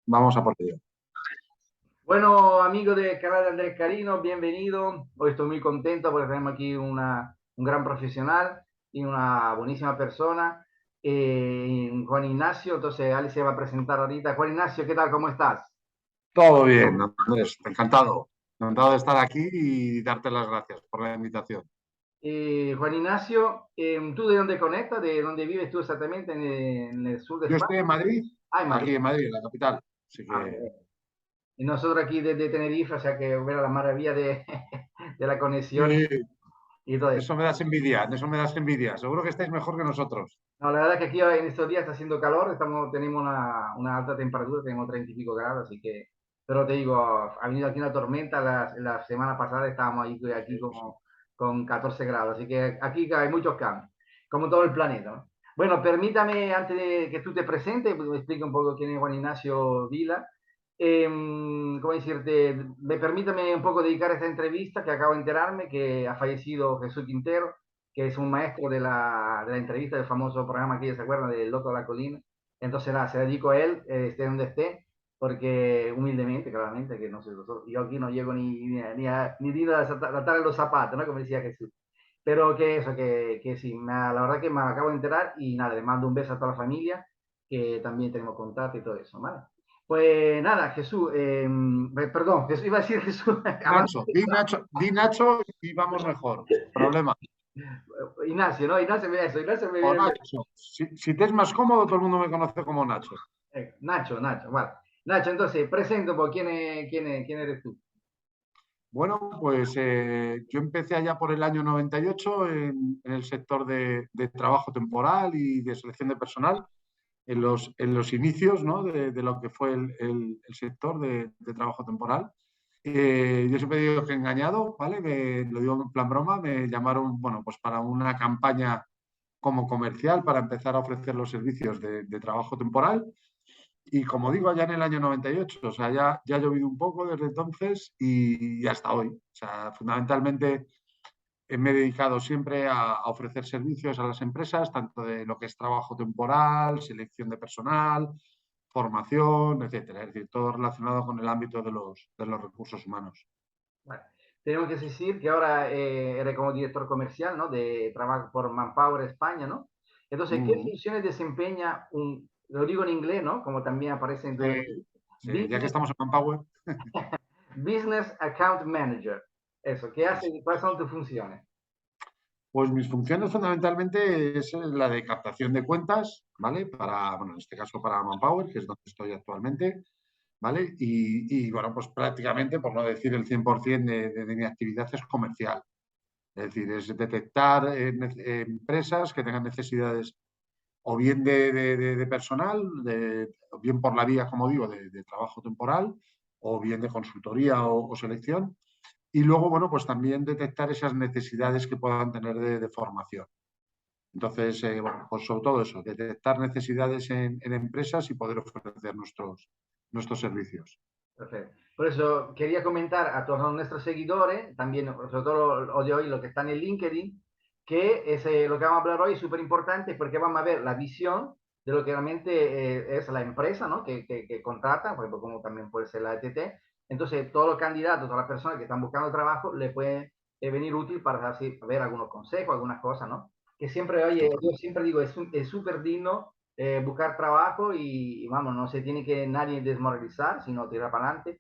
Vamos a por ello. Bueno, amigo del canal de Andrés Carino, bienvenido. Hoy estoy muy contento porque tenemos aquí un gran profesional y una buenísima persona, Juan Ignacio. Entonces, Ali se va a presentar ahorita. Juan Ignacio, ¿qué tal? ¿Cómo estás? Todo bien, Andrés, encantado. Encantado de estar aquí y darte las gracias por la invitación. Juan Ignacio, ¿tú de dónde conectas? ¿De dónde vives tú exactamente? ¿En el sur de Yo España? estoy en Madrid, Ah, en Madrid. aquí en Madrid, en la capital. Así Ah, que y nosotros aquí desde Tenerife, o sea que ver la maravilla de, de la conexión sí, y todo eso. eso me das envidia, eso me das envidia. Seguro que estáis mejor que nosotros. No, la verdad que aquí en estos días está haciendo calor, tenemos una alta temperatura, tenemos 30 y pico grados, así que, pero te digo, ha venido aquí una tormenta, la semana pasada estábamos aquí Sí, sí. como con 14 grados, así que aquí hay muchos cambios, como todo el planeta, ¿no? Bueno, permítame, antes de que tú te presentes, pues, me explique un poco quién es Juan Ignacio Vila. ¿Cómo decirte? Permítame un poco dedicar esta entrevista que acabo de enterarme que ha fallecido Jesús Quintero, que es un maestro de la entrevista del famoso programa que ya se acuerdan del Loco de la Colina. Entonces, nada, se dedico a él, esté donde esté, porque humildemente, claramente, que no sé, yo aquí no llego ni digo a tratar los zapatos, ¿no? Como decía Jesús. Pero que eso, que sí, la verdad que me acabo de enterar y nada, le mando un beso a toda la familia, que también tenemos contacto y todo eso, ¿vale? Pues nada, Jesús, perdón, Jesús, iba a decir Jesús, Di Nacho y vamos mejor. Problema. Ignacio, ¿no? Ignacio me O viene bien. Nacho. Si te es más cómodo, todo el mundo me conoce como Nacho. Nacho, vale. Nacho, entonces, presento por quién eres tú. Bueno, pues yo empecé allá por el año 98 en el sector de trabajo temporal y de selección de personal. En los inicios, ¿no? de lo que fue el sector de trabajo temporal. Yo siempre digo que engañado, ¿vale? Lo digo en plan broma, me llamaron, bueno, pues para una campaña como comercial para empezar a ofrecer los servicios de trabajo temporal. Y como digo, ya en el año 98, o sea, ya ha llovido un poco desde entonces y hasta hoy. O sea, fundamentalmente me he dedicado siempre a ofrecer servicios a las empresas, tanto de lo que es trabajo temporal, selección de personal, formación, etcétera. Es decir, todo relacionado con el ámbito de los recursos humanos. Vale. Tenemos que decir que ahora eres como director comercial, ¿no? De trabajo por Manpower España, ¿no? Entonces, ¿qué Mm. funciones desempeña lo digo en inglés, ¿no? Como también aparece en tu Sí, sí, ya que business, estamos en Manpower, business Account Manager? Eso, ¿qué hace es. y cuáles son tus funciones? Pues mis funciones fundamentalmente es la de captación de cuentas, ¿vale? Bueno, en este caso para Manpower, que es donde estoy actualmente, ¿vale? Bueno, pues prácticamente, por no decir el 100% de mi actividad es comercial. Es decir, es detectar empresas que tengan necesidades o bien de personal, o bien por la vía, como digo, de trabajo temporal, o bien de consultoría o selección. Y luego, bueno, pues también detectar esas necesidades que puedan tener de formación. Entonces, bueno, pues sobre todo eso, detectar necesidades en empresas y poder ofrecer nuestros servicios. Perfecto. Por eso quería comentar a todos nuestros seguidores, también, sobre todo lo de hoy, lo que está en el LinkedIn, que lo que vamos a hablar hoy es súper importante porque vamos a ver la visión de lo que realmente es la empresa, ¿no? Que contrata, por ejemplo, como también puede ser la ETT. Entonces, todos los candidatos, todas las personas que están buscando trabajo, le puede venir útil para así, ver algunos consejos, algunas cosas, ¿no? Que siempre, oye, yo Estupendo. siempre digo, es súper digno buscar trabajo y, vamos, no se tiene que nadie desmoralizar, sino tirar para adelante.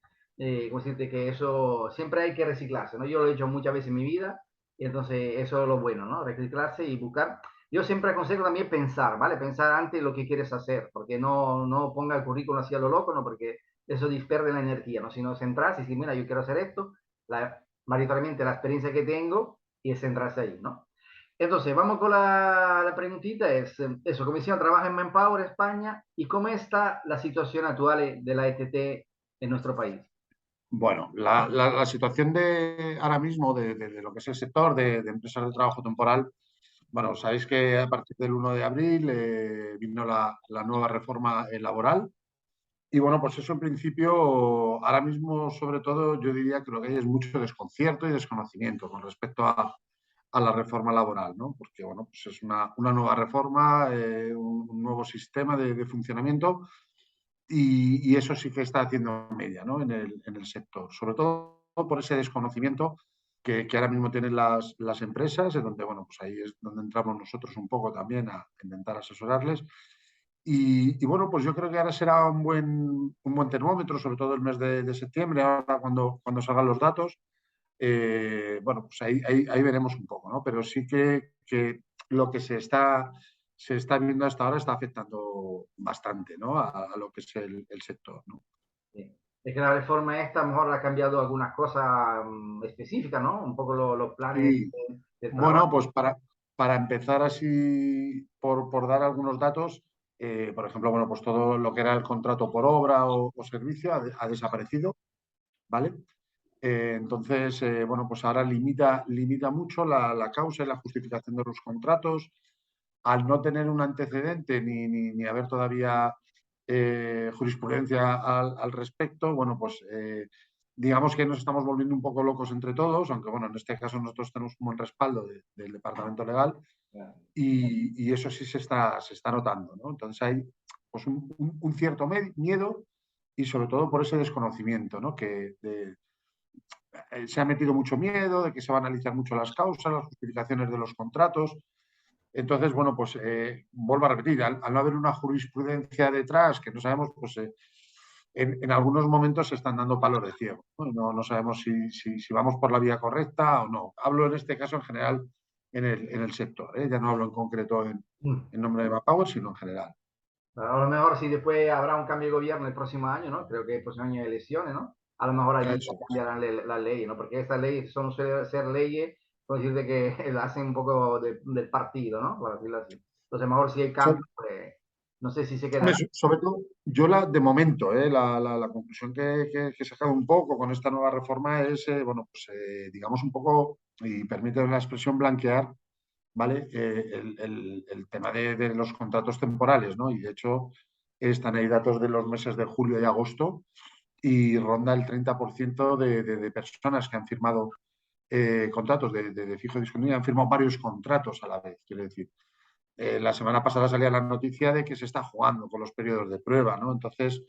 Como decirte que eso siempre hay que reciclarse, ¿no? Yo lo he hecho muchas veces en mi vida y entonces eso es lo bueno, ¿no? Reciclarse y buscar. Yo siempre aconsejo también pensar, ¿vale? Pensar antes lo que quieres hacer, porque no ponga el currículum así a lo loco, ¿no? Porque eso pierde la energía, ¿no? Sino centrarse y decir, mira, yo quiero hacer esto, mayoritariamente la experiencia que tengo y es centrarse ahí, ¿no? Entonces, vamos con la preguntita, es eso, Comisión trabaja en Manpower España y cómo está la situación actual de la ETT en nuestro país. Bueno, la situación de ahora mismo de lo que es el sector de empresas de trabajo temporal, bueno, sabéis que a partir del 1 de abril vino la nueva reforma laboral. Y bueno, pues eso en principio, ahora mismo, sobre todo, yo diría que lo que hay es mucho desconcierto y desconocimiento con respecto a la reforma laboral, ¿no? Porque, bueno, pues es una nueva reforma, un nuevo sistema de funcionamiento y eso sí que está haciendo media, ¿no? En el sector, sobre todo por ese desconocimiento que ahora mismo tienen las empresas, en donde, bueno, pues ahí es donde entramos nosotros un poco también a intentar asesorarles. Y bueno, pues yo creo que ahora será un buen termómetro, sobre todo el mes de septiembre, ahora cuando salgan los datos. Bueno, pues ahí veremos un poco, ¿no? Pero sí que lo que se está viendo hasta ahora está afectando bastante, ¿no? A lo que es el sector, ¿no? Sí. Es que la reforma esta a lo mejor ha cambiado algunas cosas específicas, ¿no? Un poco los planes Y de bueno, trabajo. pues para empezar así, por dar algunos datos, por ejemplo, bueno, pues todo lo que era el contrato por obra o servicio ha desaparecido, ¿vale? Entonces, bueno, pues ahora limita mucho la causa y la justificación de los contratos. Al no tener un antecedente ni haber todavía jurisprudencia al respecto, bueno, pues digamos que nos estamos volviendo un poco locos entre todos, aunque bueno, en este caso nosotros tenemos como el respaldo del departamento legal y eso sí se está notando, ¿no? Entonces hay pues un cierto miedo y sobre todo por ese desconocimiento, ¿no? Se ha metido mucho miedo de que se van a analizar mucho las causas, las justificaciones de los contratos. Entonces, bueno, pues vuelvo a repetir, al no haber una jurisprudencia detrás que no sabemos, pues en algunos momentos se están dando palos de ciego. No sabemos si vamos por la vía correcta o no. Hablo en este caso en general en el sector, ¿eh? Ya no hablo en concreto Mm. en nombre de Mapower, sino en general. A lo mejor si después habrá un cambio de gobierno el próximo año, ¿no? Creo que el próximo año hay elecciones, ¿no? A lo mejor allí ya Eso es. cambiarán las leyes, ¿no? Porque estas leyes son suelen ser leyes, por decirte que la hacen un poco del partido, ¿no? Por decirlo así. Entonces, a lo mejor si hay So- cambio, pues no sé si se quedará. Hombre, sobre todo, de momento, la conclusión que he sacado un poco con esta nueva reforma es, bueno, pues digamos un poco, y permite la expresión blanquear, ¿vale? El tema de los contratos temporales, ¿no? Y de hecho, están ahí datos de los meses de julio y agosto y ronda el 30% de personas que han firmado contratos de fijo discontinuidad, han firmado varios contratos a la vez, quiero decir. La semana pasada salía la noticia de que se está jugando con los periodos de prueba, ¿no? Entonces,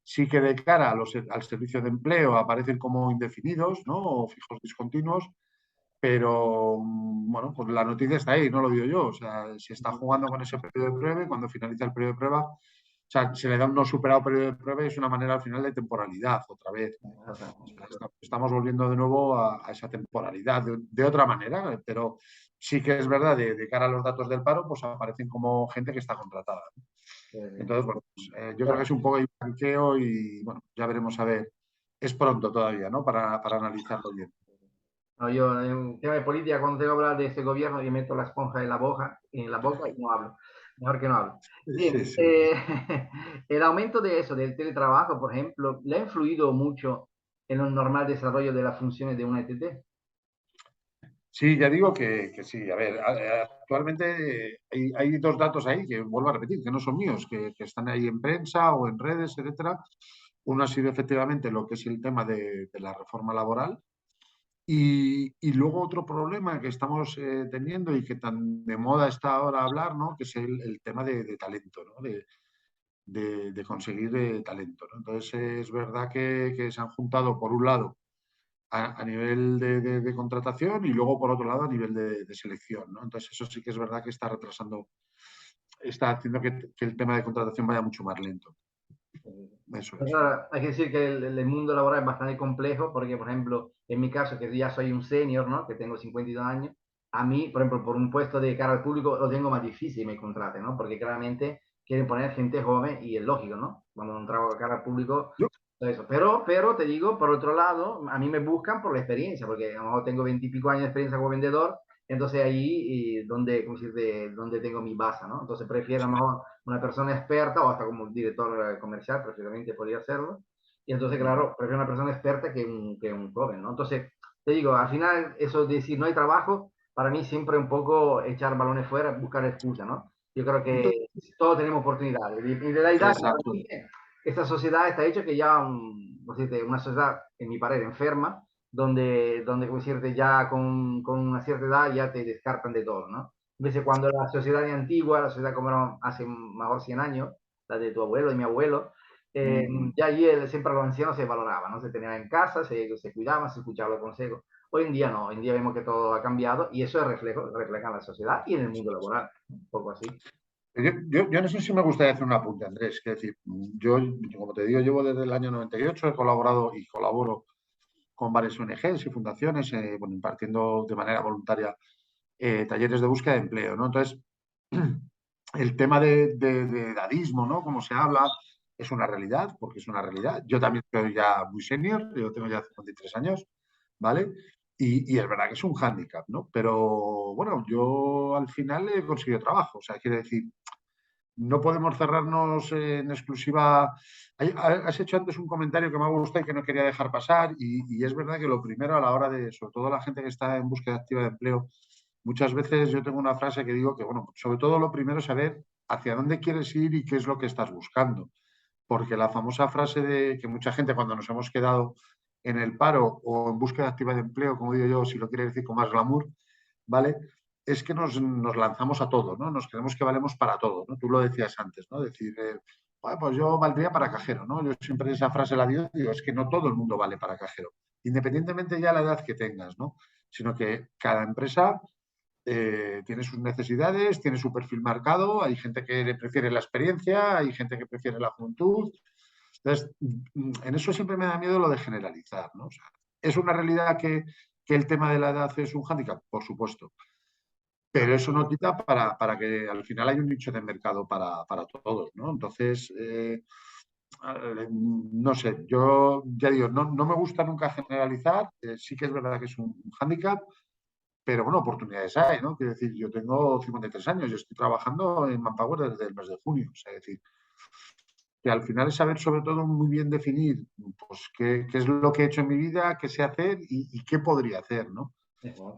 sí que de cara al servicio de empleo aparecen como indefinidos, ¿no? O fijos discontinuos, pero bueno, pues la noticia está ahí, no lo digo yo. O sea, se está jugando con ese periodo de prueba y cuando finaliza el periodo de prueba, o sea, se le da un no superado periodo de prueba y es una manera al final de temporalidad otra vez. O sea, estamos volviendo de nuevo a esa temporalidad de otra manera, pero sí que es verdad, de cara a los datos del paro, pues aparecen como gente que está contratada. Entonces, bueno, pues, yo creo que es un poco de blanqueo y bueno, ya veremos a ver. Es pronto todavía, ¿no? Para analizarlo bien. No, yo en un tema de política, cuando tengo que hablar de ese gobierno, yo meto la esponja en la boca y no hablo. Mejor que no hablo. Sí, Bien, sí. el aumento de eso, del teletrabajo, por ejemplo, ¿le ha influido mucho en el normal desarrollo de las funciones de una ETT? Sí, ya digo que sí. A ver, actualmente hay dos datos ahí que vuelvo a repetir, que no son míos, que están ahí en prensa o en redes, etcétera. Uno ha sido efectivamente lo que es el tema de la reforma laboral. Y luego otro problema que estamos teniendo y que tan de moda está ahora hablar, ¿no? Que es el tema de talento, ¿no? De conseguir talento, ¿no? Entonces es verdad que se han juntado, por un lado, a nivel de contratación y luego, por otro lado, a nivel de selección, ¿no? Entonces eso sí que es verdad que está retrasando, está haciendo que el tema de contratación vaya mucho más lento. Eso Pues es. ahora, hay que decir que el mundo laboral es bastante complejo porque, por ejemplo, en mi caso, que ya soy un senior, ¿no? Que tengo 52 años, a mí, por ejemplo, por un puesto de cara al público lo tengo más difícil me contraten, ¿no? Porque claramente quieren poner gente joven y es lógico, ¿no? Cuando un trabajo de cara al público, Yo, todo eso. Pero te digo, por otro lado, a mí me buscan por la experiencia, porque a lo mejor tengo 20 y pico años de experiencia como vendedor, entonces ahí donde, ¿cómo decirte? Donde tengo mi base, ¿no? Entonces prefiero a lo mejor una persona experta o hasta como director comercial, preferiblemente podría hacerlo. Y entonces, claro, prefiero una persona experta que un joven, ¿no? Entonces, te digo, al final, eso de decir no hay trabajo, para mí siempre un poco echar balones fuera, buscar excusa, ¿no? Yo creo yo- que todos tenemos oportunidades. Y de la edad, exacto. esta sociedad está hecha que ya, una sociedad, en mi pared, enferma, donde como decirte, ya con una cierta edad ya te descartan de todo, ¿no? Entonces, cuando la sociedad antigua, la sociedad como era hace mejor 100 años, la de tu abuelo, de mi abuelo, Ya allí siempre los ancianos se valoraban, ¿no? Se tenían en casa, se cuidaban, se escuchaban los consejos. Hoy en día no, hoy en día vemos que todo ha cambiado y eso es refleja en la sociedad y en el mundo laboral, un poco así. Yo no sé si me gustaría hacer un apunte, Andrés. Es decir, yo, como te digo, llevo desde el año 98, he colaborado y colaboro con varias ONGs y fundaciones, bueno, impartiendo de manera voluntaria talleres de búsqueda de empleo, ¿no? Entonces, el tema de edadismo, ¿no? Como se habla, es una realidad, porque es una realidad. Yo también soy ya muy senior, yo tengo ya 53 años, ¿vale? Y es verdad que es un hándicap, ¿no? Pero bueno, yo al final he conseguido trabajo, o sea, quiere decir, no podemos cerrarnos en exclusiva. Has hecho antes un comentario que me ha gustado y que no quería dejar pasar, y es verdad que lo primero a la hora de, sobre todo la gente que está en búsqueda activa de empleo, muchas veces yo tengo una frase que digo que, bueno, sobre todo lo primero es saber hacia dónde quieres ir y qué es lo que estás buscando. Porque la famosa frase de que mucha gente cuando nos hemos quedado en el paro o en búsqueda activa de empleo, como digo yo, si lo quiere decir con más glamour, ¿vale? Es que nos lanzamos a todo, ¿no? Nos creemos que valemos para todo, ¿no? Tú lo decías antes, ¿no? Decir, bueno, pues yo valdría para cajero, ¿no? Yo siempre esa frase la digo, es que no todo el mundo vale para cajero, independientemente ya la edad que tengas, ¿no? Sino que cada empresa tiene sus necesidades, tiene su perfil marcado, hay gente que le prefiere la experiencia, hay gente que prefiere la juventud. Entonces, en eso siempre me da miedo lo de generalizar, ¿no? O sea, ¿es una realidad que el tema de la edad es un hándicap? Por supuesto. Pero eso no quita para que al final hay un nicho de mercado para todos, ¿no? Entonces, no sé, yo ya digo, no me gusta nunca generalizar, sí que es verdad que es un hándicap, pero bueno, oportunidades hay, ¿no? Quiero decir, yo tengo 53 años, yo estoy trabajando en Manpower desde el mes de junio, o sea, es decir, que al final es saber sobre todo muy bien definir pues, qué es lo que he hecho en mi vida, qué sé hacer y qué podría hacer, ¿no?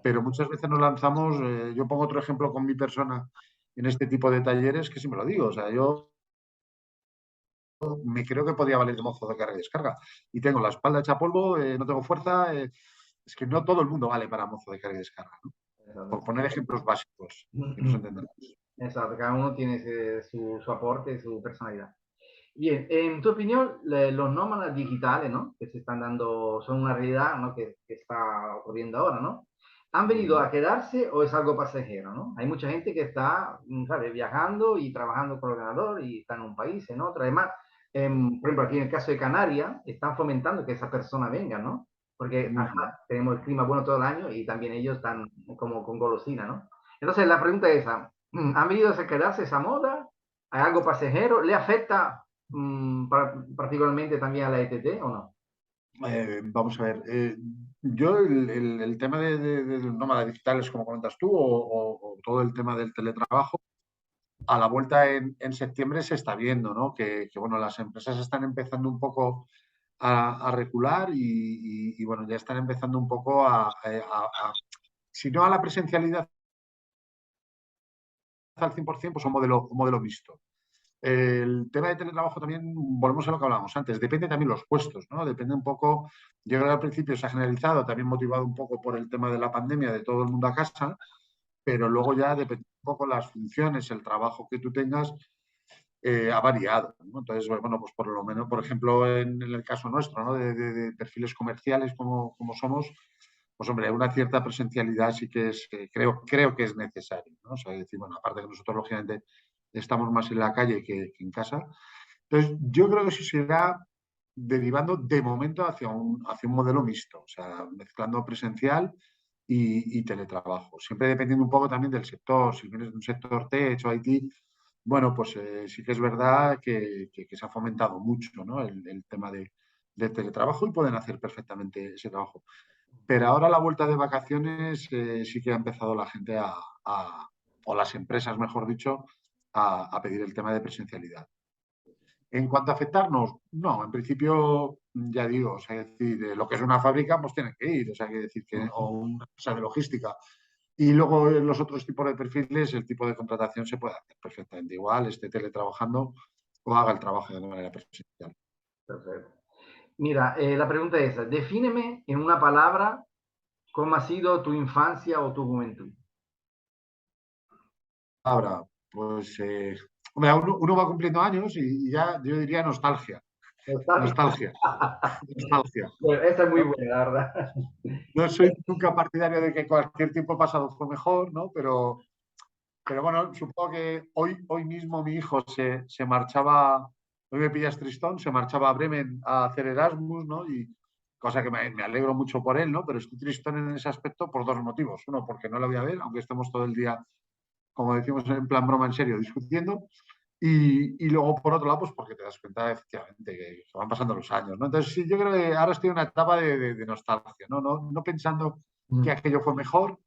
Pero muchas veces nos lanzamos, yo pongo otro ejemplo con mi persona en este tipo de talleres que sí me lo digo, o sea, yo me creo que podía valer de mozo de carga y descarga y tengo la espalda hecha polvo, no tengo fuerza, es que no todo el mundo vale para mozo de carga y descarga, ¿no? Por poner ejemplos básicos y nos entendemos. Exacto, cada uno tiene su aporte, su personalidad. Bien, en tu opinión, los nómadas digitales, ¿no? Que se están dando, son una realidad, ¿no? Que está ocurriendo ahora, ¿no? ¿Han venido a quedarse o es algo pasajero, ¿no? Hay mucha gente que está, ¿sabes? Viajando y trabajando con ordenador y está en un país, en otro. Además, por ejemplo, aquí en el caso de Canarias, están fomentando que esa persona venga, ¿no? Porque Uh -huh. ajá, tenemos el clima bueno todo el año y también ellos están como con golosina, ¿no? Entonces, la pregunta es esa, ¿han venido a quedarse esa moda? ¿Hay algo pasajero? ¿Le afecta particularmente también a la ETT o no? Vamos a ver, yo el tema de los nómadas digitales, como comentas tú, o todo el tema del teletrabajo, a la vuelta en septiembre se está viendo, ¿no? Bueno, las empresas están empezando un poco a recular y, bueno, ya están empezando un poco si no a la presencialidad al 100%, pues un modelo mixto. El tema de teletrabajo también, volvemos a lo que hablábamos antes, depende también los puestos, ¿no? Depende un poco, yo creo que al principio se ha generalizado, también motivado un poco por el tema de la pandemia, de todo el mundo a casa, pero luego ya depende un poco las funciones, el trabajo que tú tengas, ha variado, ¿no? Entonces, bueno, pues por lo menos, por ejemplo, en el caso nuestro, ¿no? De perfiles comerciales como somos, pues hombre, una cierta presencialidad sí que es, creo que es necesario, ¿no? O sea, decir, bueno, aparte que nosotros, lógicamente, estamos más en la calle que en casa. Entonces, yo creo que eso se irá derivando de momento hacia un modelo mixto, o sea, mezclando presencial y teletrabajo. Siempre dependiendo un poco también del sector. Si vienes de un sector tech o IT, bueno, pues sí que es verdad que se ha fomentado mucho, ¿no? El tema de teletrabajo y pueden hacer perfectamente ese trabajo. Pero ahora a la vuelta de vacaciones sí que ha empezado la gente o las empresas, mejor dicho, a pedir el tema de presencialidad. En cuanto a afectarnos, no, en principio, ya digo, o sea, es decir, lo que es una fábrica, pues tienen que ir, o sea, hay que decir que, o una empresa de logística. Y luego los otros tipos de perfiles, el tipo de contratación se puede hacer perfectamente igual, esté teletrabajando o haga el trabajo de manera presencial. Perfecto. Mira, la pregunta es esa. Defíneme en una palabra cómo ha sido tu infancia o tu juventud. Ahora, pues, hombre, uno va cumpliendo años y ya yo diría nostalgia. Nostalgia, nostalgia. Bueno, esa es muy ¿No? buena, la verdad. No soy nunca partidario de que cualquier tiempo pasado fue mejor, ¿no? Pero bueno, supongo que hoy mismo mi hijo se marchaba, hoy me pillas tristón, se marchaba a Bremen a hacer Erasmus, ¿no? Y cosa que me alegro mucho por él, ¿no? Pero estoy tristón en ese aspecto por dos motivos. Uno, porque no lo voy a ver, aunque estemos todo el día, como decimos en plan broma en serio, discutiendo. Y luego, por otro lado, pues porque te das cuenta efectivamente que se van pasando los años, ¿no? Entonces, sí, yo creo que ahora estoy en una etapa de nostalgia, ¿no? No pensando que Mm, aquello fue mejor,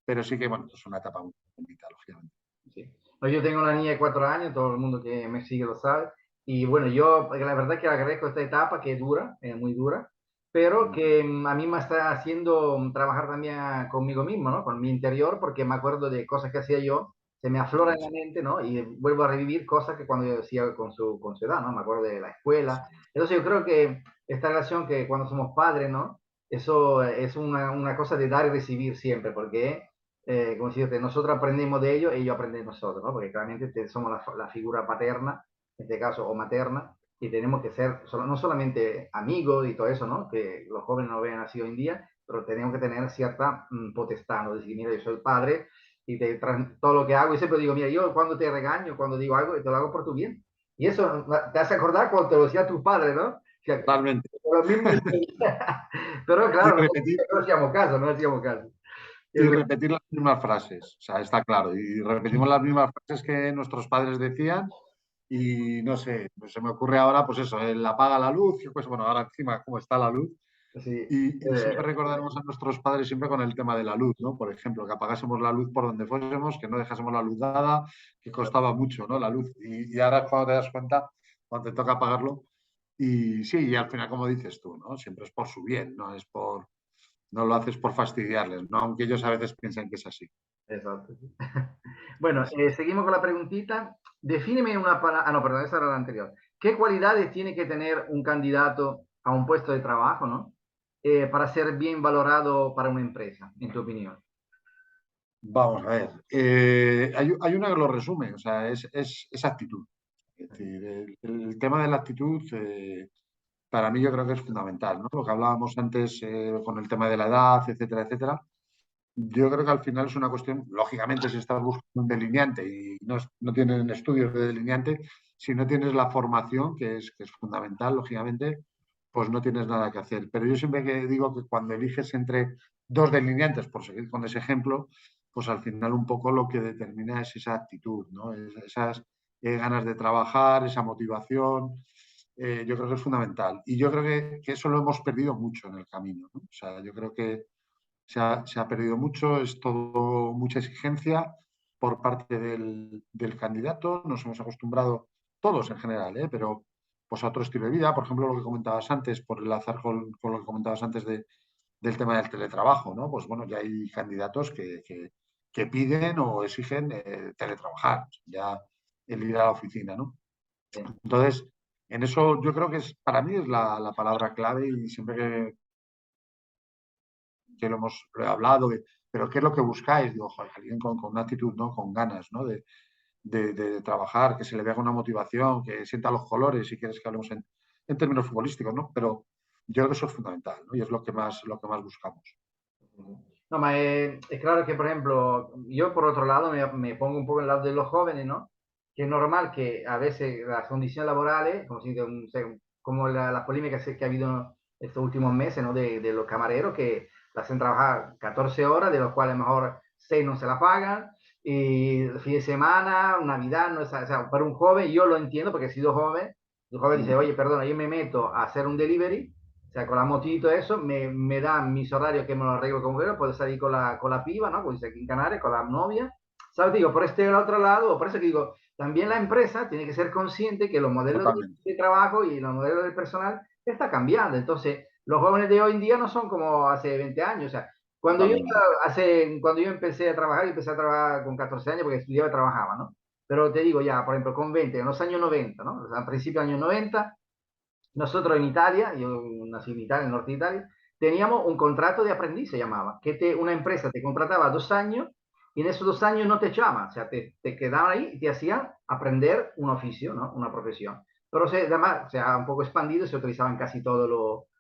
pero sí que, bueno, es una etapa muy bonita, lógicamente. sí. No, yo tengo una niña de 4 años, todo el mundo que me sigue lo sabe. Y bueno, yo la verdad es que agradezco esta etapa que es dura, muy dura, pero Mm. que a mí me está haciendo trabajar también conmigo mismo, ¿no? Con mi interior, porque me acuerdo de cosas que hacía yo, se me aflora en la Sí, mente, ¿no? Y vuelvo a revivir cosas que cuando yo decía con su edad, ¿no? Me acuerdo de la sí, escuela. Entonces yo creo que esta relación que cuando somos padres, ¿no? Eso es una cosa de dar y recibir siempre, porque como decirte, nosotros aprendemos de ellos y ellos aprenden de nosotros, ¿no? Porque claramente somos la figura paterna, en este caso, o materna, y tenemos que ser no solamente amigos y todo eso, ¿no? Que los jóvenes no vean así hoy en día, pero tenemos que tener cierta potestad, ¿no? Decir, mira, yo soy el padre y todo lo que hago, y siempre digo, mira, yo cuando te regaño, cuando digo algo, te lo hago por tu bien. Y eso te hace acordar cuando te lo decía tu padre, ¿no? O sea, totalmente. lo mismo, pero Y claro, repetir, no hacíamos caso, no hacíamos caso. y repetir las mismas frases, o sea, está claro. Y repetimos las mismas frases que nuestros padres decían y no sé, pues se me ocurre ahora, pues eso, el apaga la luz, y pues bueno, ahora encima cómo está la luz. Sí, Y siempre recordaremos a nuestros padres siempre con el tema de la luz, ¿no? Por ejemplo, que apagásemos la luz por donde fuésemos, que no dejásemos la luz dada, que costaba mucho, ¿no? La luz. Y ahora es cuando te das cuenta, cuando te toca apagarlo. Y sí, y al final, como dices tú, ¿no? Siempre es por su bien, no lo haces por fastidiarles, ¿no? Aunque ellos a veces piensan que es así. exacto. Sí. Bueno, Sí. seguimos con la preguntita. Defíneme una palabra. Ah, no, perdón, esa era la anterior. ¿Qué cualidades tiene que tener un candidato a un puesto de trabajo, ¿no? Para ser bien valorado para una empresa, en tu opinión. Vamos a ver. Hay una que lo resume, o sea, es actitud. Es decir, el tema de la actitud, para mí yo creo que es fundamental, ¿no? Lo que hablábamos antes con el tema de la edad, etcétera, etcétera. Yo creo que al final es una cuestión, lógicamente, si estás buscando un delineante y no tienen estudios de delineante, si no tienes la formación, que es fundamental, lógicamente, pues no tienes nada que hacer. Pero yo siempre que digo que cuando eliges entre dos delineantes, por seguir con ese ejemplo, pues al final un poco lo que determina es esa actitud, ¿no? Esas ganas de trabajar, esa motivación, yo creo que es fundamental. Y yo creo que eso lo hemos perdido mucho en el camino, ¿no? O sea, yo creo que se ha perdido mucho, es todo mucha exigencia por parte del candidato. Nos hemos acostumbrado, todos en general, pero pues a otro estilo de vida. Por ejemplo, lo que comentabas antes, por enlazar con lo que comentabas antes del tema del teletrabajo, ¿no? Pues bueno, ya hay candidatos que piden o exigen teletrabajar, ya el ir a la oficina, ¿no? Sí. Entonces, en eso yo creo que para mí es la palabra clave y siempre que lo he hablado, pero ¿qué es lo que buscáis? Digo, joder, alguien con una actitud, ¿no? Con ganas, ¿no? De trabajar, que se le vea una motivación, que sienta los colores, si quieres que hablemos en términos futbolísticos, ¿no? Pero yo creo que eso es fundamental, ¿no? Y es lo que más buscamos. No, es claro que, por ejemplo, yo por otro lado me pongo un poco en el lado de los jóvenes, ¿no? Que es normal que a veces las condiciones laborales, como las polémicas que ha habido estos últimos meses, ¿no? De los camareros que la hacen trabajar 14 horas, de los cuales a lo mejor 6 no se la pagan, y el fin de semana, Navidad, no, o sea, para un joven, yo lo entiendo porque he sido joven, el joven dice, Mm, oye, perdona, yo me meto a hacer un delivery, o sea, con la motito, eso, me dan mis horarios que me lo arreglo como quiero, puedo salir con la piba, ¿no? Como dice aquí en Canarias, con la novia. ¿Sabes? Digo, por este otro lado, por eso que digo, también la empresa tiene que ser consciente que los modelos totalmente. de trabajo y los modelos de personal está cambiando. Entonces, los jóvenes de hoy en día no son como hace 20 años. O sea, Totalmente. cuando yo empecé a trabajar, yo empecé a trabajar con 14 años porque estudiaba y trabajaba, ¿no? Pero te digo ya, por ejemplo, con 20, en los años 90, ¿no? O sea, a principios de los años 90, nosotros en Italia, yo nací en Italia, en el norte de Italia, teníamos un contrato de aprendiz, se llamaba, una empresa te contrataba 2 años y en esos 2 años no te echaban, o sea, te quedaban ahí y te hacían aprender un oficio, ¿no? Una profesión. pero además se ha un poco expandido y se utilizaba en casi todos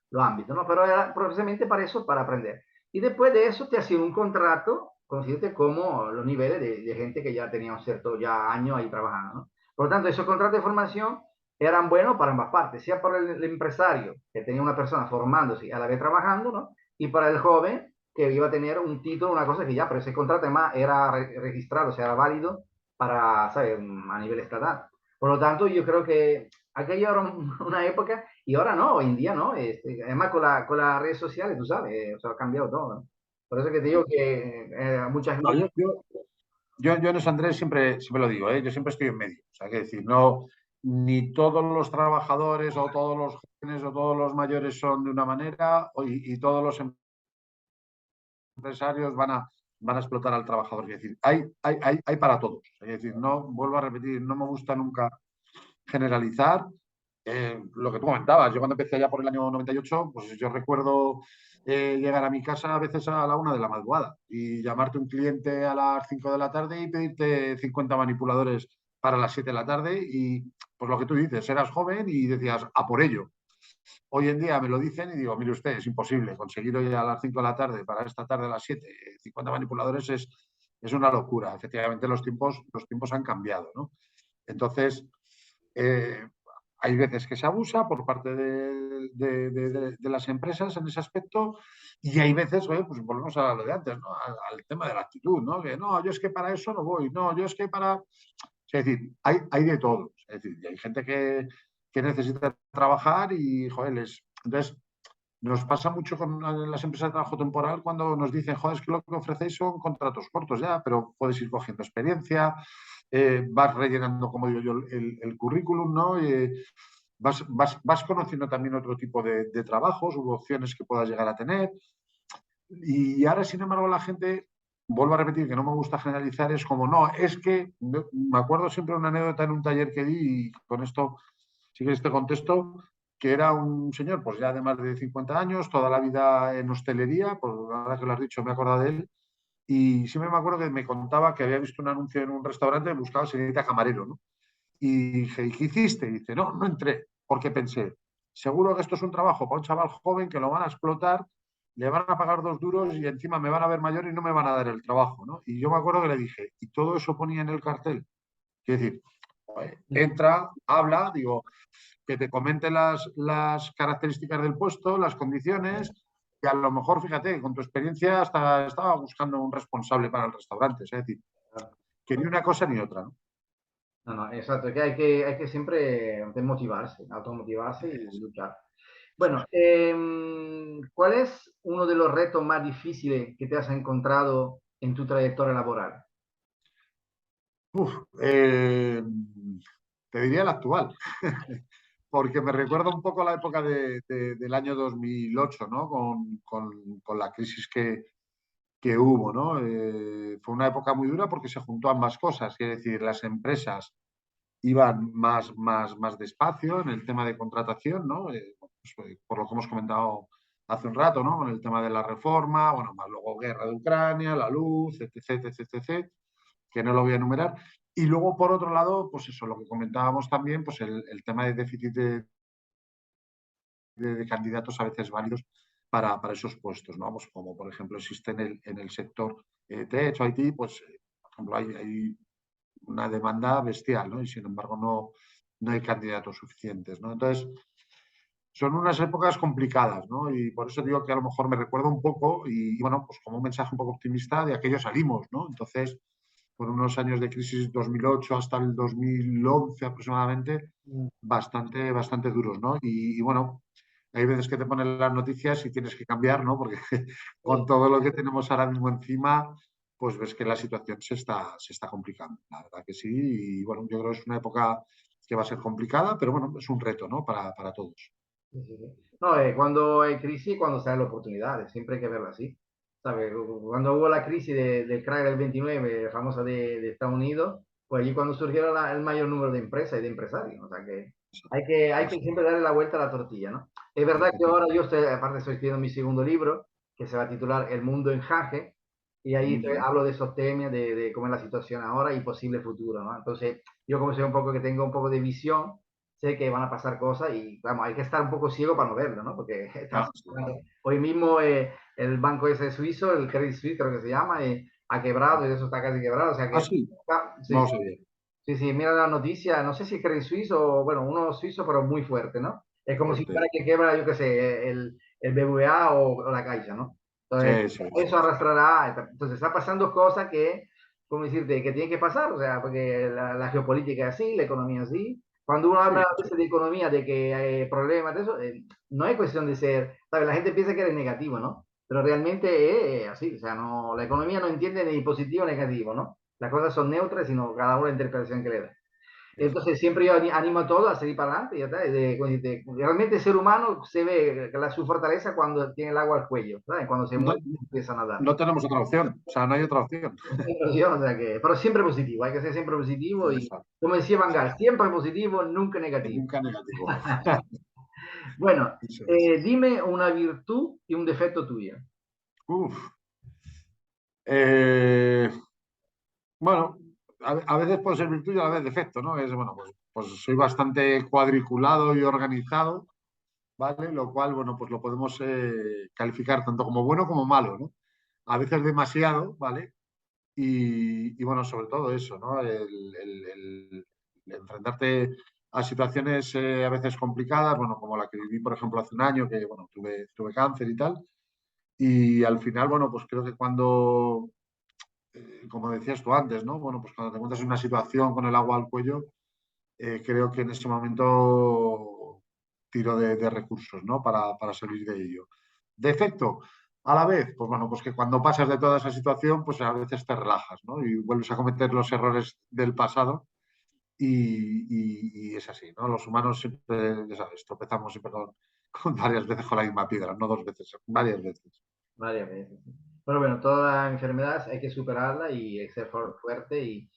los ámbitos, ¿no? Pero era precisamente para eso, para aprender. Y después de eso te hacían un contrato, consciente como los niveles de gente que ya tenía un cierto ya año ahí trabajando, ¿no? Por lo tanto, esos contratos de formación eran buenos para ambas partes, sea para el empresario, que tenía una persona formándose a la vez trabajando, ¿no? Y para el joven, que iba a tener un título, una cosa que ya, pero ese contrato además era registrado, o sea, era válido para, ¿sabes?, a nivel estatal. Por lo tanto, yo creo que aquello era una época y ahora no, hoy en día no. Además, con las redes sociales, tú sabes, o sea, ha cambiado todo, ¿no? Por eso que te digo que mucha No, gente. yo en eso, Andrés, siempre lo digo, ¿eh? Yo siempre estoy en medio. O sea, que decir, no, ni todos los trabajadores o todos los jóvenes o todos los mayores son de una manera y todos los empresarios van a explotar al trabajador. Es decir, hay para todos. Es decir, no, vuelvo a repetir, no me gusta nunca generalizar. Lo que tú comentabas, yo cuando empecé allá por el año 98, pues yo recuerdo llegar a mi casa a veces a la 1 de la madrugada y llamarte un cliente a las 5 de la tarde y pedirte 50 manipuladores para las 7 de la tarde y pues lo que tú dices, eras joven y decías, a por ello. Hoy en día me lo dicen y digo, mire usted, es imposible conseguir hoy a las 5 de la tarde para esta tarde a las 7 50 manipuladores es una locura. Efectivamente, los tiempos han cambiado, ¿no? Entonces, eh, hay veces que se abusa por parte de las empresas en ese aspecto y hay veces, oye, pues volvemos a lo de antes, ¿no? Al tema de la actitud, ¿no? Que no, yo es que para eso no voy, no, yo es que para... Es decir, hay de todo. Es decir, hay gente que necesita trabajar y, joder, entonces, nos pasa mucho con las empresas de trabajo temporal cuando nos dicen, joder, es que lo que ofrecéis son contratos cortos ya, pero puedes ir cogiendo experiencia, vas rellenando, como digo yo, el currículum, ¿no? Vas conociendo también otro tipo de trabajos u opciones que puedas llegar a tener. Y ahora, sin embargo, la gente, vuelvo a repetir que no me gusta generalizar, es como, no, es que, me acuerdo siempre de una anécdota en un taller que di, y con esto sí que este contexto, que era un señor, pues ya de más de 50 años, toda la vida en hostelería, pues ahora que lo has dicho me he acordado de él, y siempre me acuerdo que me contaba que había visto un anuncio en un restaurante que buscaba señorita camarero, ¿no? Y dije, ¿y qué hiciste? Y dice, no, no entré, porque pensé, seguro que esto es un trabajo para un chaval joven que lo van a explotar, le van a pagar 2 duros y encima me van a ver mayor y no me van a dar el trabajo, ¿no? Y yo me acuerdo que le dije, y todo eso ponía en el cartel. Es decir, entra, habla, digo, que te comente las características del puesto, las condiciones, y a lo mejor, fíjate, con tu experiencia hasta estaba buscando un responsable para el restaurante, es decir, que ni una cosa ni otra, ¿no? No, no, exacto, que hay que siempre motivarse, automotivarse y luchar. Bueno, ¿cuál es uno de los retos más difíciles que te has encontrado en tu trayectoria laboral? Uf, te diría el actual, porque me recuerda un poco a la época del año 2008, ¿no? Con la crisis que hubo, ¿no? Fue una época muy dura porque se juntó ambas cosas, es decir, las empresas iban más despacio en el tema de contratación, ¿no? Pues, por lo que hemos comentado hace un rato, ¿no? Con el tema de la reforma, bueno, más luego guerra de Ucrania, la luz, etc, etc, etc, que no lo voy a enumerar. Y luego, por otro lado, pues eso, lo que comentábamos también, pues el tema de déficit de candidatos a veces válidos para esos puestos, ¿no? Pues como por ejemplo existe en el sector tech o IT, pues por ejemplo hay una demanda bestial, ¿no? Y sin embargo no hay candidatos suficientes, ¿no? Entonces, son unas épocas complicadas, ¿no? Y por eso digo que a lo mejor me recuerda un poco y bueno, pues como un mensaje un poco optimista de aquello salimos, ¿no? Entonces, por unos años de crisis 2008 hasta el 2011 aproximadamente, bastante duros, ¿no? Y bueno, hay veces que te ponen las noticias y tienes que cambiar, ¿no? Porque con Sí, todo lo que tenemos ahora mismo encima, pues ves que la situación se está complicando. La verdad que sí. Y bueno, yo creo que es una época que va a ser complicada, pero bueno, es un reto, ¿no? Para todos. sí, sí, sí. No, cuando hay crisis, cuando salen las oportunidades, siempre hay que verlo así. ¿Sabes? Cuando hubo la crisis del crack del 29, famosa de Estados Unidos, pues allí cuando surgieron el mayor número de empresas y de empresarios. O sea que hay que siempre darle la vuelta a la tortilla, ¿no? Es verdad que ahora yo estoy, aparte estoy escribiendo mi segundo libro, que se va a titular El mundo en jaque, y ahí hablo de esos temas, de cómo es la situación ahora y posible futuro, ¿no? Entonces, yo como sé un poco que tengo un poco de visión, sé que van a pasar cosas y vamos, hay que estar un poco ciego para no verlo, ¿no? Porque Ah, sí. hoy mismo el banco ese suizo, el Credit Suisse creo que se llama, ha quebrado y eso está casi quebrado, o sea Ah, que sí, sí, no sí, lo sabía. sí, sí, mira la noticia, no sé si es Credit Suisse o, bueno, uno suizo, pero muy fuerte, ¿no? Es como si Fuerte. fuera que quebra, yo qué sé, el BBVA o la Caixa, ¿no? Entonces, Sí, sí, sí, eso sí. arrastrará, entonces está pasando cosas que, ¿cómo decirte?, que tienen que pasar, o sea, porque la geopolítica es así, la economía es así. Cuando uno habla Sí, a veces de economía, de que hay problemas, de eso, no es cuestión de ser, ¿sabes? La gente piensa que eres negativo, ¿no? Pero realmente es así, o sea, no, la economía no entiende ni positivo ni negativo, ¿no? Las cosas son neutras, sino cada uno la interpretación que le da. Entonces siempre yo animo a todos a seguir para adelante. Ya está. Realmente el ser humano se ve su fortaleza cuando tiene el agua al cuello, ¿sabes? Cuando se no, muere empieza a nadar. no tenemos otra opción, o sea, no hay otra opción. O sea pero siempre positivo, hay que ser siempre positivo y Exacto, como decía Van Gaal, exacto. siempre positivo, nunca Y negativo. nunca negativo. Bueno, Eso es. dime una virtud y un defecto tuyo. Uf. Eh, bueno, a veces puede ser virtud y a la vez defecto, ¿no? Es, bueno, pues soy bastante cuadriculado y organizado, ¿vale? Lo cual, bueno, pues lo podemos calificar tanto como bueno como malo, ¿no? A veces demasiado, ¿vale? Y bueno, sobre todo eso, ¿no? El enfrentarte a situaciones a veces complicadas, bueno, como la que viví, por ejemplo, hace un año, que, bueno, tuve cáncer y tal. Y al final, bueno, pues creo que cuando, como decías tú antes, ¿no? Bueno, pues cuando te encuentras en una situación con el agua al cuello, creo que en ese momento tiro de recursos, ¿no? Para salir de ello. Defecto, a la vez, pues bueno, pues que cuando pasas de toda esa situación, pues a veces te relajas, ¿no? Y vuelves a cometer los errores del pasado y es así, ¿no? Los humanos siempre, ya sabes, tropezamos siempre con varias veces con la misma piedra, no dos veces, varias veces. Varias veces. Pero bueno, toda enfermedad hay que superarla y hay que ser fuerte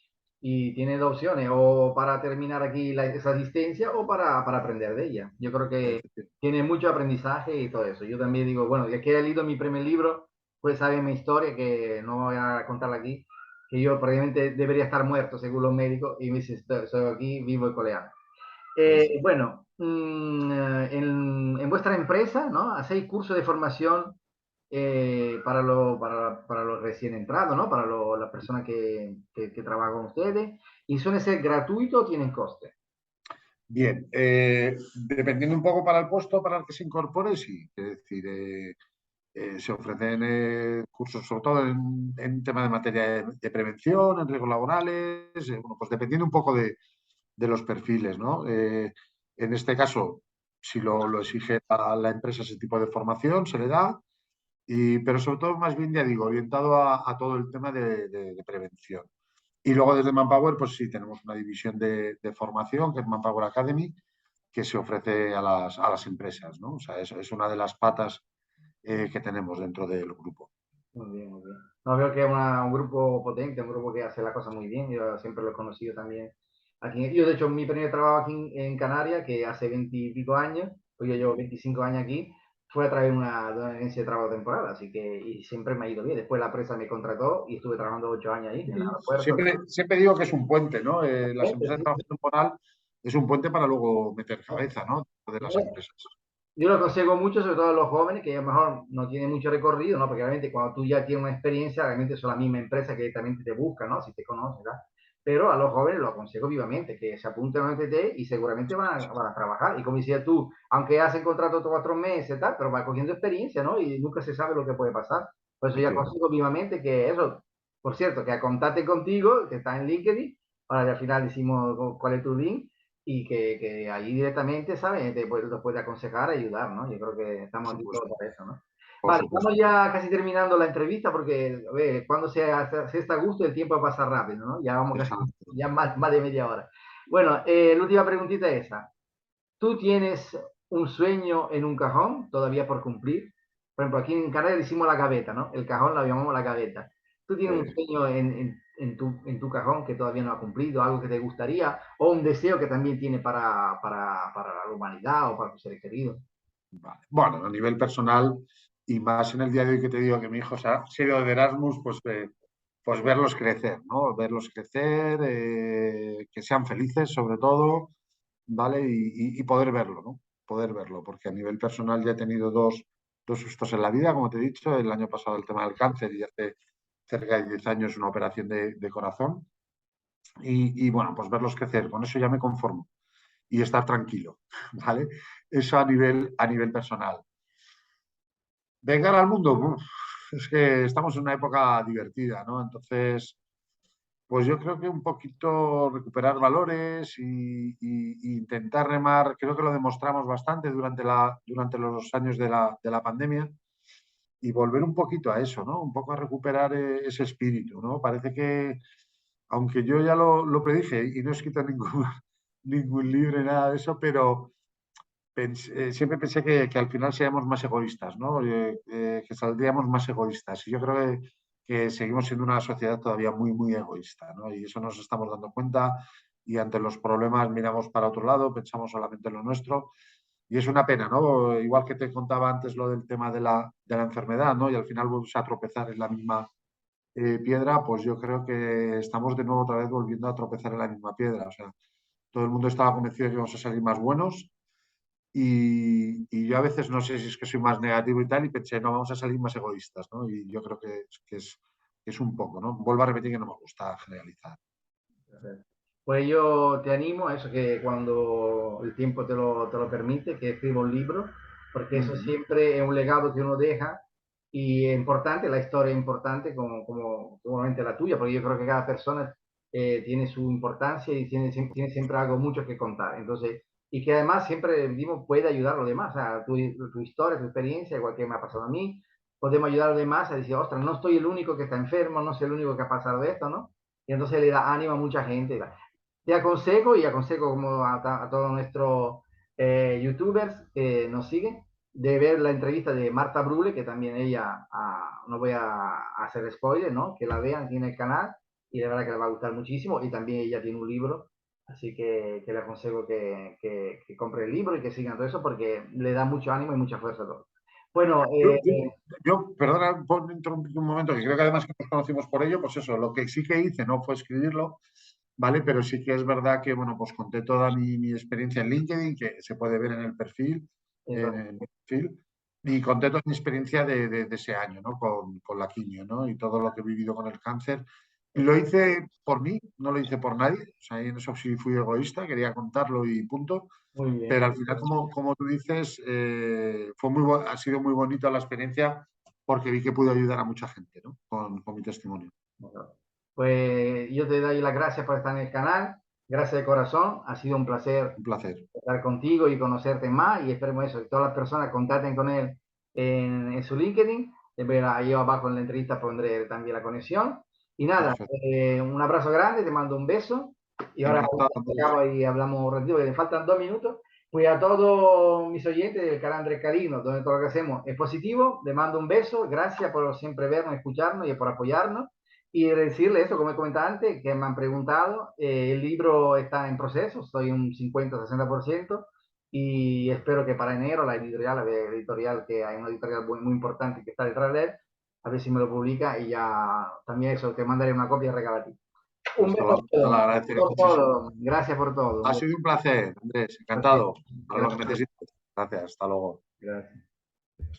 y tiene dos opciones, o para terminar aquí esa asistencia o para aprender de ella. Yo creo que tiene mucho aprendizaje y todo eso. Yo también digo, bueno, ya que he leído mi primer libro, pues sabe mi historia, que no voy a contarla aquí, que yo probablemente debería estar muerto según los médicos y me dice, estoy aquí vivo y coleando. Bueno, en vuestra empresa, ¿no? Hacéis cursos de formación para los recién entrados, ¿no? Para las personas que trabajan con ustedes. ¿Y suele ser gratuito o tienen coste? Bien, dependiendo un poco para el puesto para el que se incorpore, sí. Es decir, se ofrecen cursos sobre todo en tema de materia de prevención, en riesgos laborales, bueno, pues dependiendo un poco de los perfiles, ¿no? En este caso, si lo exige la empresa ese tipo de formación, se le da, pero sobre todo más bien, ya digo, orientado a todo el tema de prevención. Y luego desde Manpower, pues sí, tenemos una división de formación, que es Manpower Academy, que se ofrece a las empresas, ¿no? O sea, es una de las patas que tenemos dentro del grupo. Muy bien, muy bien. No, veo que es un grupo potente, un grupo que hace la cosa muy bien. Yo siempre lo he conocido también. Aquí, yo, de hecho, mi primer trabajo aquí en Canarias, que hace 20 y pico años, pues yo llevo 25 años aquí, fue a través de una agencia de trabajo temporal, así que y siempre me ha ido bien. Después la empresa me contrató y estuve trabajando 8 años ahí en el aeropuerto. Siempre digo que es un puente, ¿no? Las Sí, empresas de sí, trabajo temporal es un puente para luego meter sí. cabeza, ¿no? De las empresas. Yo lo aconsejo mucho, sobre todo a los jóvenes, que a lo mejor no tienen mucho recorrido, ¿no? Porque realmente cuando tú ya tienes una experiencia, realmente son la misma empresa que directamente te busca, ¿no? Si te conoce, ¿verdad? Pero a los jóvenes lo aconsejo vivamente, que se apunten a un ETT y seguramente van a trabajar. Y como decías tú, aunque hacen contrato todos 4 meses, tal, pero va cogiendo experiencia, ¿no? Y nunca se sabe lo que puede pasar. Por eso yo aconsejo vivamente que eso, por cierto, que contacten contigo, que está en LinkedIn, ahora al final decimos cuál es tu link, y que ahí directamente, ¿sabes? Los puede aconsejar, ayudar, ¿no? Yo creo que Por estamos aquí todos supuesto, para eso, ¿no? por Vale, estamos supuesto. ya casi terminando la entrevista porque, a ver, cuando se está a gusto el tiempo pasa rápido, ¿no? Ya vamos casi, Exacto. ya más de media hora. Bueno, la última preguntita es esa. ¿Tú tienes un sueño en un cajón todavía por cumplir? Por ejemplo, aquí en Canarias decimos la gaveta, ¿no? El cajón lo llamamos la gaveta. ¿Tú tienes un sueño en tu cajón que todavía no ha cumplido, algo que te gustaría, o un deseo que también tiene para la humanidad o para tus seres queridos? Vale. Bueno, a nivel personal y más en el día de hoy que te digo que mi hijo se ha ido de Erasmus, pues verlos crecer, ¿no? Verlos crecer, que sean felices sobre todo. ¿vale? Y poder verlo, ¿no? Poder verlo, porque a nivel personal ya he tenido dos sustos en la vida, como te he dicho, el año pasado el tema del cáncer y hace cerca de 10 años una operación de corazón. Bueno, pues verlos crecer, con eso ya me conformo y estar tranquilo, ¿vale? Eso a nivel personal. De cara al mundo, uf, es que estamos en una época divertida, ¿no? Entonces, pues yo creo que un poquito recuperar valores y intentar remar, creo que lo demostramos bastante durante los años de la pandemia y volver un poquito a eso, ¿no? Un poco a recuperar ese espíritu, ¿no? Parece que, aunque yo ya lo predije y no he escrito ningún, ningún libro ni nada de eso, pero siempre pensé que al final seríamos más egoístas, ¿no? Que saldríamos más egoístas. Y yo creo que seguimos siendo una sociedad todavía muy, muy egoísta, ¿no? Y eso nos estamos dando cuenta y ante los problemas miramos para otro lado, pensamos solamente en lo nuestro. Y es una pena, ¿no? Igual que te contaba antes lo del tema de la enfermedad, ¿no? Y al final vuelves a tropezar en la misma piedra, pues yo creo que estamos de nuevo otra vez volviendo a tropezar en la misma piedra. O sea, todo el mundo estaba convencido de que íbamos a salir más buenos y yo a veces no sé si es que soy más negativo y tal, y pensé, no, vamos a salir más egoístas, ¿no? Y yo creo que es un poco, ¿no? Vuelvo a repetir que no me gusta generalizar. Pues yo te animo a eso, que cuando el tiempo te lo permite, que escriba un libro, porque eso Mm, siempre es un legado que uno deja y es importante, la historia es importante como obviamente la tuya, porque yo creo que cada persona tiene su importancia y tiene siempre algo mucho que contar. Entonces, y que además siempre digo, puede ayudar a los demás, o sea, tu historia, tu experiencia, igual que me ha pasado a mí, podemos ayudar a los demás a decir, ostras, no estoy el único que está enfermo, no soy el único que ha pasado esto, ¿no? Y entonces le da ánimo a mucha gente. Te aconsejo y aconsejo como a todos nuestros youtubers que nos siguen de ver la entrevista de Marta Brule, que también ella, no voy a hacer spoiler, ¿no? Que la vean, tiene el canal y de verdad que les va a gustar muchísimo y también ella tiene un libro, así que le aconsejo que compre el libro y que sigan todo eso porque le da mucho ánimo y mucha fuerza a todos. Bueno, Yo, yo, perdona por interrumpir un momento, que creo que además que nos conocimos por ello, pues eso, lo que sí que hice no fue escribirlo, ¿vale? Pero sí que es verdad que, bueno, pues conté toda mi experiencia en LinkedIn, que se puede ver en el perfil, y conté toda mi experiencia de ese año, ¿no? Con la quimio, ¿no? Y todo lo que he vivido con el cáncer. Y lo hice por mí, no lo hice por nadie, o sea, en eso sí fui egoísta, quería contarlo y punto. muy bien. Pero al final, como tú dices, ha sido muy bonita la experiencia porque vi que pude ayudar a mucha gente, ¿no? Con mi testimonio. Pues yo te doy las gracias por estar en el canal, gracias de corazón, ha sido un placer Un placer. estar contigo y conocerte más y esperemos eso, que todas las personas contacten con él en su LinkedIn. Ahí abajo en la entrevista pondré también la conexión. Y nada, Perfecto. un abrazo grande, te mando un beso y ahora Encantado, Andrés. acabo y hablamos un ratito, le faltan 2 minutos. Pues a todos mis oyentes del canal Andrés Cadino, donde todo lo que hacemos es positivo, les mando un beso, gracias por siempre vernos, escucharnos y por apoyarnos. Y decirle eso, como he comentado antes, que me han preguntado, el libro está en proceso, estoy un 50-60%, y espero que para enero la editorial, que hay una editorial muy importante que está detrás de él, a ver si me lo publica y ya también eso, te mandaré una copia regala a ti. Un Pues te beso te lo agradeceré por muchísimo. todo, gracias por todo. Ha sido un placer, Andrés. Gracias. Encantado. Para lo que necesites. Gracias. Hasta luego. Gracias.